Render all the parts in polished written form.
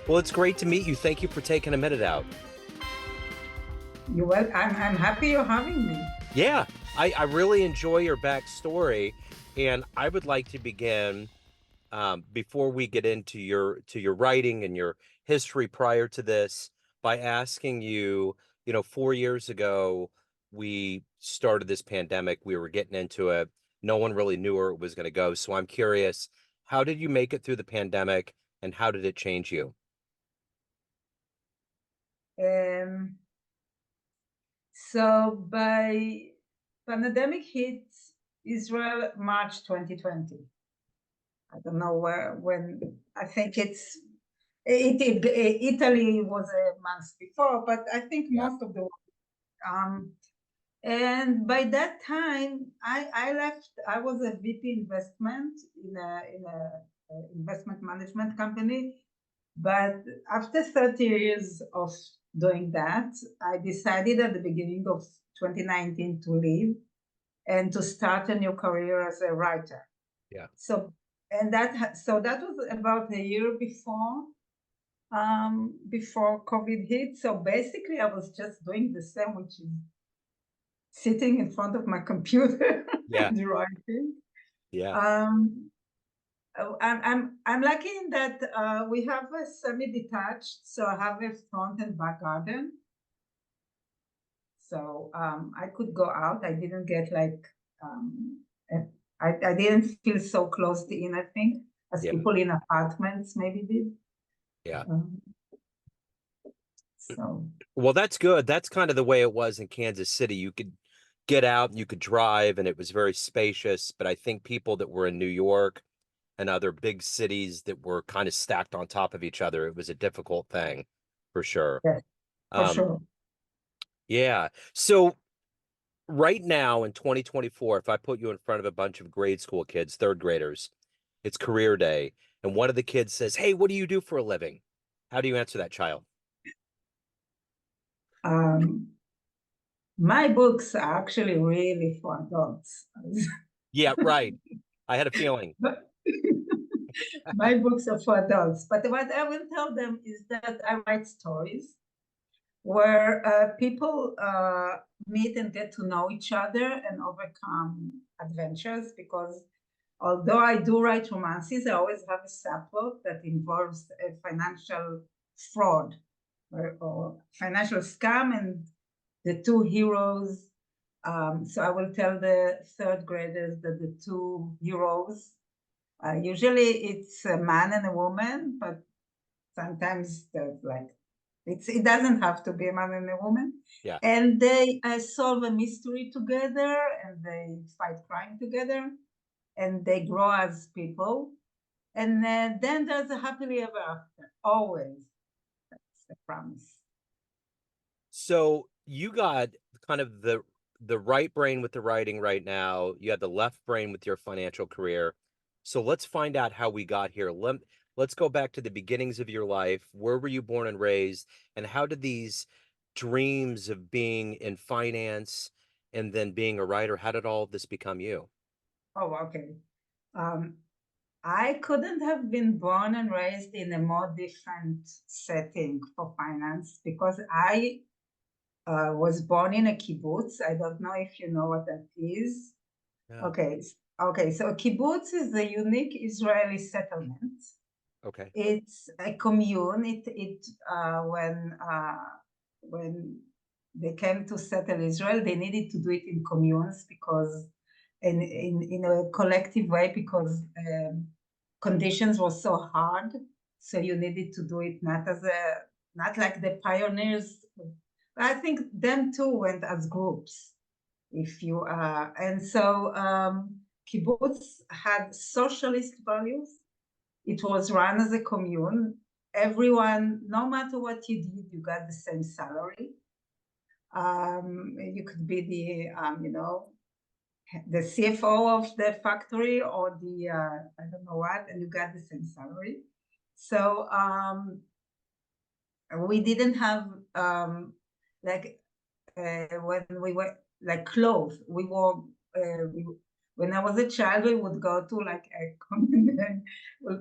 Well, it's great to meet you. Thank you for taking a minute out. You well, I'm happy you're having me. Yeah, I really enjoy your backstory, and I would like to begin before we get into your writing and your history prior to this by asking you, 4 years ago we started this pandemic. We were getting into it. No one really knew where it was going to go. So I'm curious, how did you make it through the pandemic, and how did it change you? Um, so by pandemic hit Israel March 2020. I don't know when. I think Italy was a month before, but I think Yeah. most of the world. Um, and by that time, I left. I was a VP investment in a investment management company. But after 30 years of doing that, I decided at the beginning of 2019 to leave and to start a new career as a writer. Yeah. So that was about a year before COVID hit. So basically, I was just doing the same, which is sitting in front of my computer Yeah. and writing. Yeah. Um, I'm lucky in that we have a semi-detached, so I have a front and back garden. So I could go out. I didn't get like uh, I didn't feel so closed in, I think, as Yeah. people in apartments maybe did. Yeah. Um, so Well, that's good. That's kind of the way it was in Kansas City. You could get out and you could drive, and it was very spacious. But I think people that were in New York and other big cities that were kind of stacked on top of each other, it was a difficult thing for sure. yes, for Um, sure. yeah. So right now in 2024, if I put you in front of a bunch of grade school kids, third graders, it's career day, and one of the kids says, "Hey, what do you do for a living?" How do you answer that child? Um, my books are actually really for adults. Yeah, right. I had a feeling. But my books are for adults. But what I will tell them is that I write stories where people meet and get to know each other and overcome adventures. Because although I do write romances, I always have a subplot that involves a financial fraud or financial scam, and the two heroes. So I will tell the third graders that the two heroes, usually it's a man and a woman, but sometimes there's like it doesn't have to be a man and a woman, Yeah. and they solve a mystery together, and they fight crime together, and they grow as people, and then there's a happily ever after. Always, that's a promise. So you got kind of the right brain with the writing right now. You had the left brain with your financial career. So let's find out how we got here. Let's go back to the beginnings of your life. Where were you born and raised? And how did these dreams of being in finance and then being a writer, how did all of this become you? Oh, okay. Um, I couldn't have been born and raised in a more different setting for finance because I was born in a kibbutz. I don't know if you know what that is. No. Okay, okay. So a kibbutz is a unique Israeli settlement. Okay. It's a commune. When they came to settle Israel, they needed to do it in communes because in a collective way because conditions were so hard. So you needed to do it not like the pioneers. I think them too went as groups. If you and so kibbutz had socialist values. It was run as a commune. Everyone, no matter what you did, you got the same salary. You could be the CFO of the factory or the I don't know what, and you got the same salary. So we didn't have like when we were like clothes. We wore when I was a child, we would go to like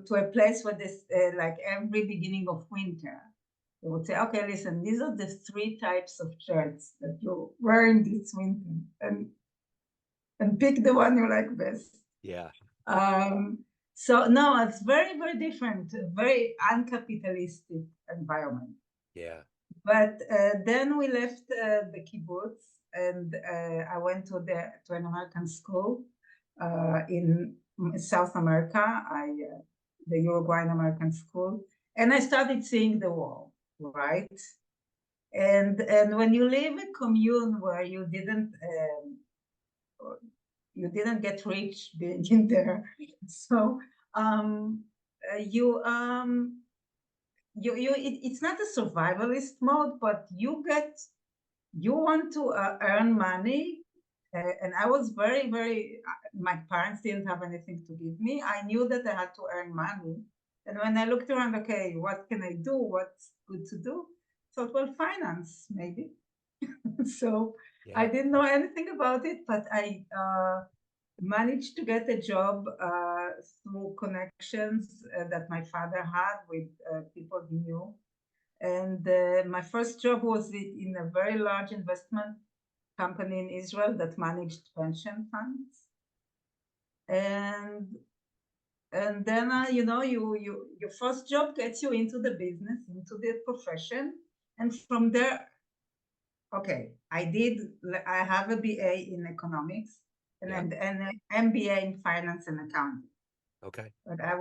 to a place where this like every beginning of winter, they would say, okay, listen, these are the 3 types of shirts that you're wearing this winter, and pick the one you like best. Yeah. Um, so no, it's very, very different, very uncapitalistic environment. Yeah. But then we left the kibbutz, and I went to an American school in South America, the Uruguayan American school, and I started seeing the wall, right? And when you live a commune where you didn't get rich being in there, so you it's not a survivalist mode, but you want to earn money. And I was very, very, my parents didn't have anything to give me. I knew that I had to earn money. And when I looked around, okay, what can I do? What's good to do? Thought, well, finance, maybe. So I Yeah. didn't know anything about it, but I managed to get a job through connections that my father had with people he knew. And my first job was in a very large investment company in Israel that managed pension funds. And then your first job gets you into the business, into the profession, and from there, okay, I have a BA in economics and Yeah. an MBA in finance and accounting. Okay. But I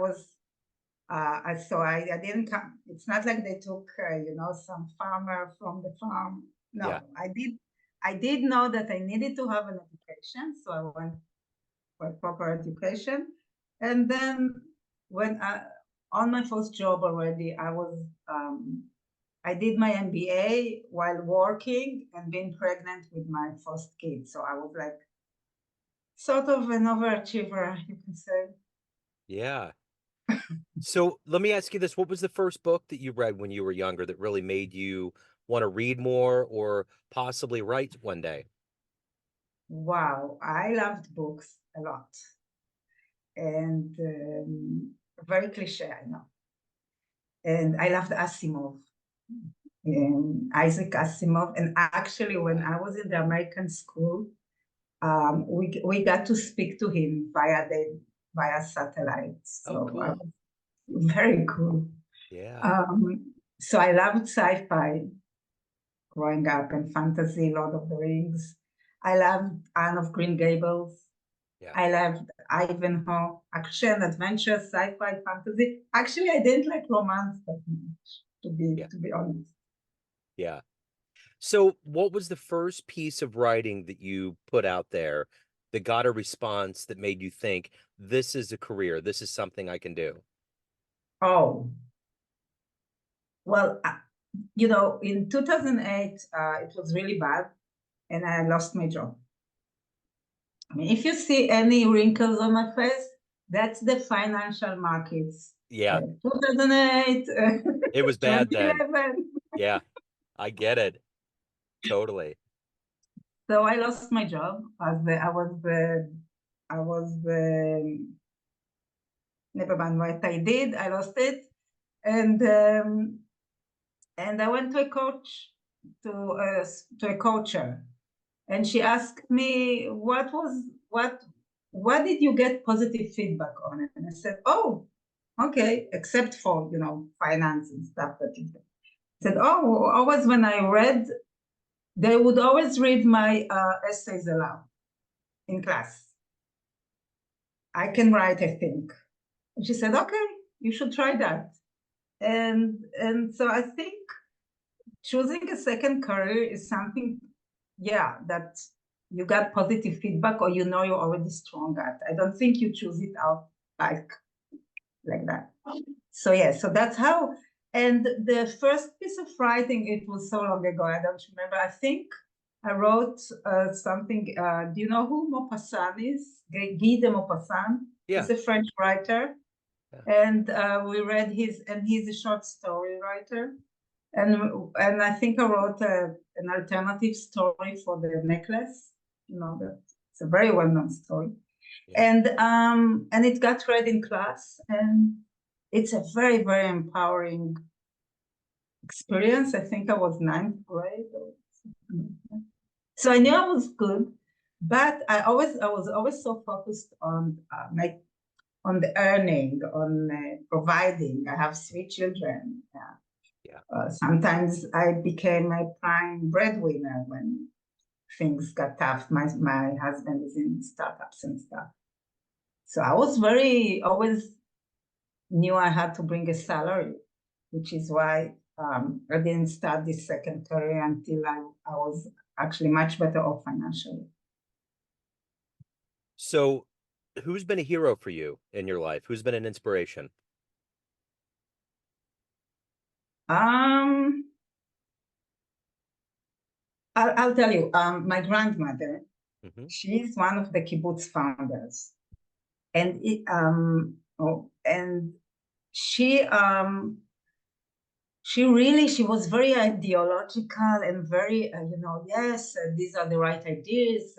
didn't come. It's not like they took some farmer from the farm. Yeah. No, I did know that I needed to have an education, so I went for proper education. And then when on my first job already, I did my MBA while working and being pregnant with my first kid. So I was like sort of an overachiever, you can say. Yeah. So let me ask you this. What was the first book that you read when you were younger that really made you want to read more or possibly write one day? Wow, I loved books a lot. And very cliche, I know. And I loved Asimov, Isaac Asimov. And actually, when Yeah. I was in the American school, we got to speak to him via satellite. Oh, So cool. very cool. Yeah. So I loved sci-fi growing up and fantasy, Lord of the Rings. I loved Anne of Green Gables. Yeah. I loved Ivanhoe, action, adventure, sci-fi, fantasy. Actually, I didn't like romance that much, Yeah. to be honest. Yeah. So what was the first piece of writing that you put out there that got a response that made you think this is a career, this is something I can do? Oh, well, in 2008, it was really bad, and I lost my job. I mean, if you see any wrinkles on my face, that's the financial markets. Yeah. 2008, It was bad then. 2011. Yeah. I get it. Totally. So I lost my job as I was never mind what I did. I lost it, and I went to a coach to a coacher, and she asked me what did you get positive feedback on, and I said, oh, okay, except for finance and stuff that you did. I said, oh, always when I read, they would always read my essays aloud in class. I can write, I think. And she said, okay, you should try that. And so I think choosing a second career is something, yeah, that you got positive feedback or you're already strong at. I don't think you choose it out like that. So yeah, so that's how. And the first piece of writing, it was so long ago, I don't remember. I think I wrote something. Do you know who Maupassant is? Guy de Maupassant. Yeah. He's a French writer, Yeah. and we read he's a short story writer, and I think I wrote an alternative story for the necklace. It's a very well-known story. Yeah. And it got read in class, and it's a very, very empowering experience. I think I was ninth grade or something like that. So I knew I was good, but I was always so focused on on the earning, on providing. I have three children. Yeah. Sometimes I became a prime breadwinner when things got tough. My husband is in startups and stuff. So I was always knew I had to bring a salary, which is why I didn't start this second career until I was actually much better off financially. So, who's been a hero for you in your life? Who's been an inspiration? Um, I'll tell you, my grandmother, Hmm. she's one of the kibbutz founders, and and she she was very ideological and very yes, these are the right ideas,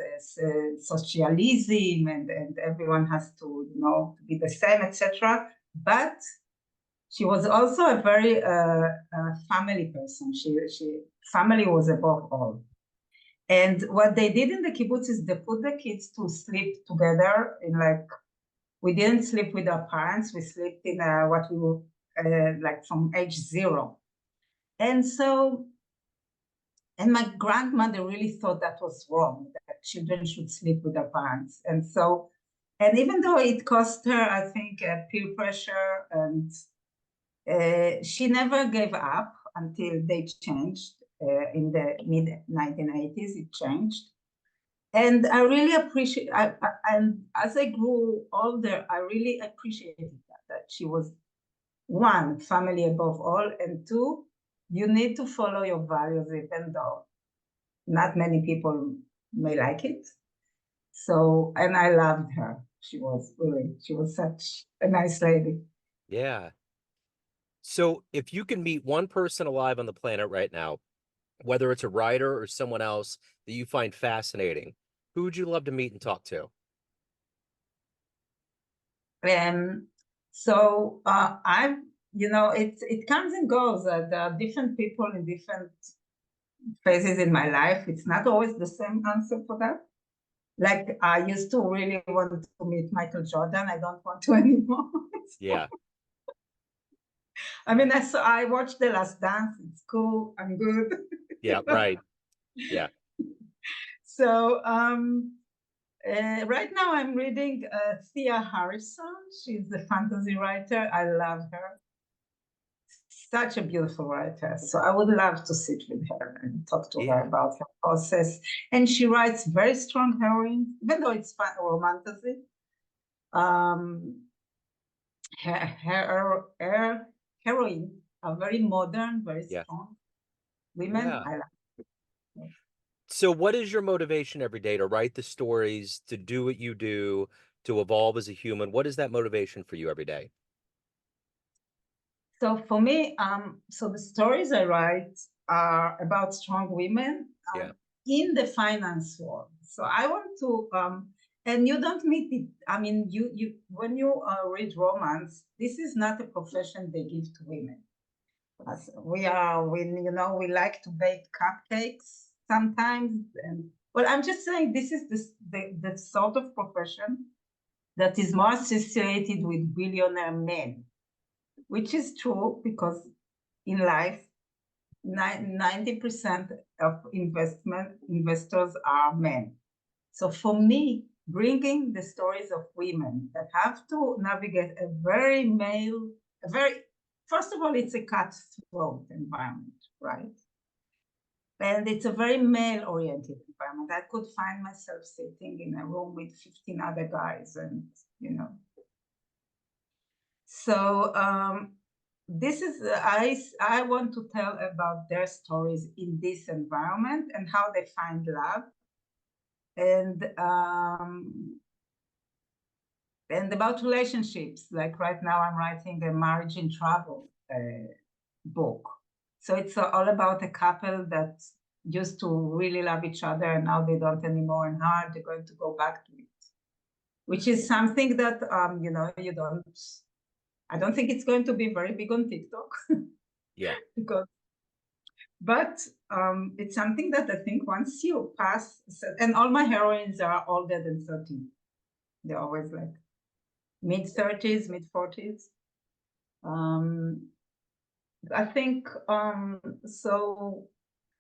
socialism, and everyone has to be the same, etc. But she was also a very family person. She family was above all. And what they did in the kibbutz is they put the kids to sleep together in like, we didn't sleep with our parents. We slept in what we were like from age 0. And so, and my grandmother really thought that was wrong, that children should sleep with their parents. And so, and even though it cost her, I think, peer pressure, and she never gave up until they changed in the mid 1980s. It changed. And I really appreciate, and as I grew older, I really appreciated that she was, one, family above all, and two, you need to follow your values, even though not many people may like it. So, and I loved her. She was such a nice lady. Yeah. So, if you can meet one person alive on the planet right now, whether it's a writer or someone else that you find fascinating, who would you love to meet and talk to? And so it comes and goes. There are different people in different phases in my life. It's not always the same answer for that. Like I used to really want to meet Michael Jordan. I don't want to anymore. Yeah. I mean, I watched The Last Dance. It's cool. I'm good. Yeah. Right. Yeah. So right now I'm reading Thea Harrison. She's a fantasy writer. I love her. Such a beautiful writer. So I would love to sit with her and talk to her Yeah. about her process. And she writes very strong heroines, even though it's romantasy. Um, her heroines are very modern, very Yeah. strong women. Yeah. I like it. So, what is your motivation every day to write the stories, to do what you do, to evolve as a human? What is that motivation for you every day? So for me, so the stories I write are about strong women Yeah. in the finance world. So I want to, and you don't meet it. I mean, you when you read romance, this is not a profession they give to women. As we like to bake cupcakes sometimes, and well, I'm just saying this is the sort of profession that is more associated with billionaire men, which is true because in life, 90% of investors are men. So for me, bringing the stories of women that have to navigate a very male, first of all, it's a cutthroat environment, right? And it's a very male-oriented environment. I could find myself sitting in a room with 15 other guys, and so this is I want to tell about their stories in this environment and how they find love, and about relationships. Like right now, I'm writing a marriage in trouble book. So it's all about a couple that used to really love each other and now they don't anymore, and how they're going to go back to it. which is something that, I don't think it's going to be very big on TikTok. Yeah. because, but it's something that I think once you pass, and all my heroines are older than 30. They're always like mid-30s, mid-40s. I think so.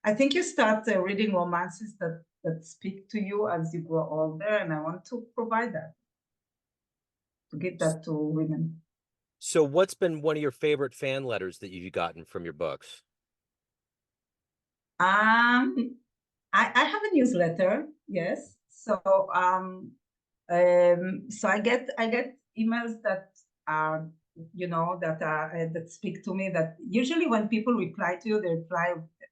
I think you start reading romances that speak to you as you grow older, and I want to provide that, to give that to women. So what's been one of your favorite fan letters that you've gotten from your books? I have a newsletter, yes. So I get emails that are that speak to me. That usually when people reply to you,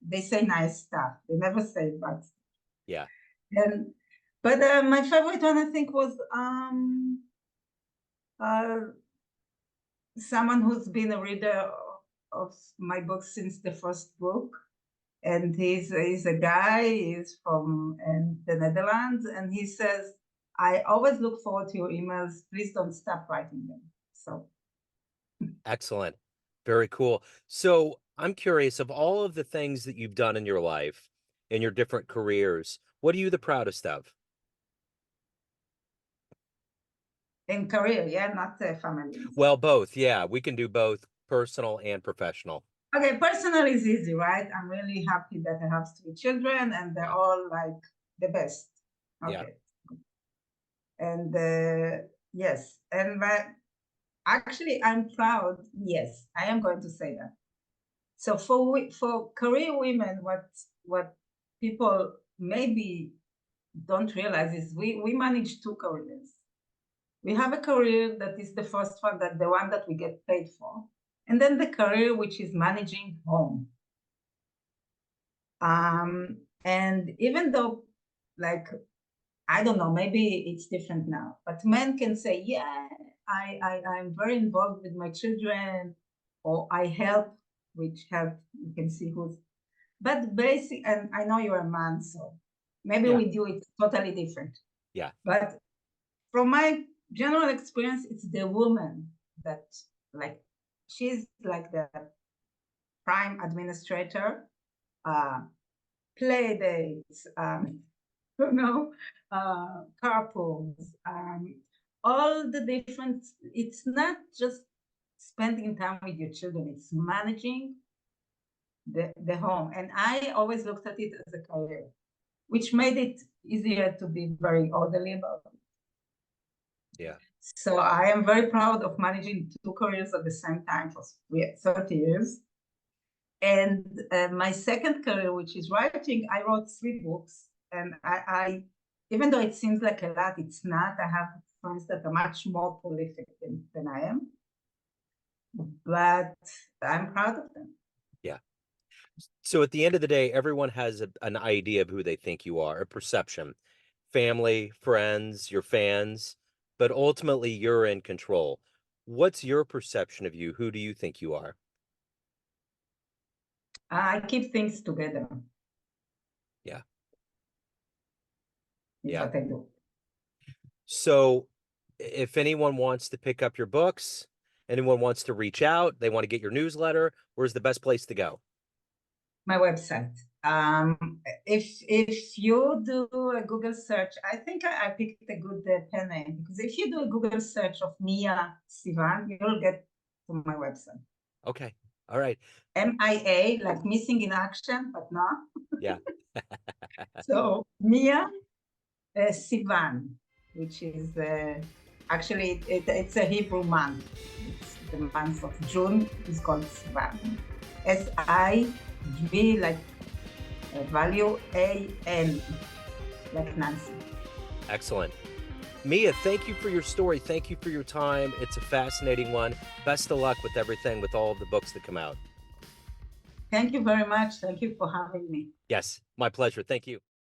they say nice stuff. They never say bad stuff. Yeah. And but my favorite one I think was someone who's been a reader of my book since the first book. And he's a guy, he's from the Netherlands, and he says, I always look forward to your emails. Please don't stop writing them. So Excellent. Very cool. So I'm curious, of all of the things that you've done in your life, in your different careers, what are you the proudest of? in career, yeah, not family. Well, both. Yeah, we can do both personal and professional. Okay, personal is easy, right? I'm really happy that I have 3 children and they're Yeah. all like the best. Yeah. Okay. And yes, and actually I'm proud. Yes, I am going to say that. So for career women, what people maybe don't realize is we manage 2 careers. We have a career that is the first one, that the one that we get paid for, and then the career which is managing home. And even though, like, I don't know, maybe it's different now, but men can say, yeah, I'm very involved with my children, or I help, which help, you can see who's, but basic, and I know you're a man, so maybe Yeah. with you it's totally different. Yeah. But from my general experience, it's the woman that, like, she's like the prime administrator, play dates, you know, carpools, all the different, it's not just spending time with your children, it's managing the home. And I always looked at it as a career, which made it easier to be very orderly about it. Yeah. So I am very proud of managing 2 careers at the same time for 30 years. And my second career, which is writing, I wrote 3 books. And I even though it seems like a lot, it's not. I have friends that are much more prolific than I am. But I'm proud of them. Yeah. So at the end of the day, everyone has an idea of who they think you are, a perception. Family, friends, your fans, but ultimately you're in control. What's your perception of you? Who do you think you are? I keep things together. Yeah. Is Yeah. what I do. So if anyone wants to pick up your books, anyone wants to reach out, they want to get your newsletter, where's the best place to go? My website. If you do a Google search, I think I picked a good pen name, because if you do a Google search of Mia Sivan, you'll get to my website. Okay. All right. MIA, like missing in action, but not. Yeah. So Mia Sivan, which is actually it's a Hebrew month. It's the month of June is called Sivan. SIV, like value, AN, like Nancy. Excellent. Mia, thank you for your story. Thank you for your time. It's a fascinating one. Best of luck with everything, with all of the books that come out. Thank you very much. Thank you for having me. Yes, my pleasure. Thank you.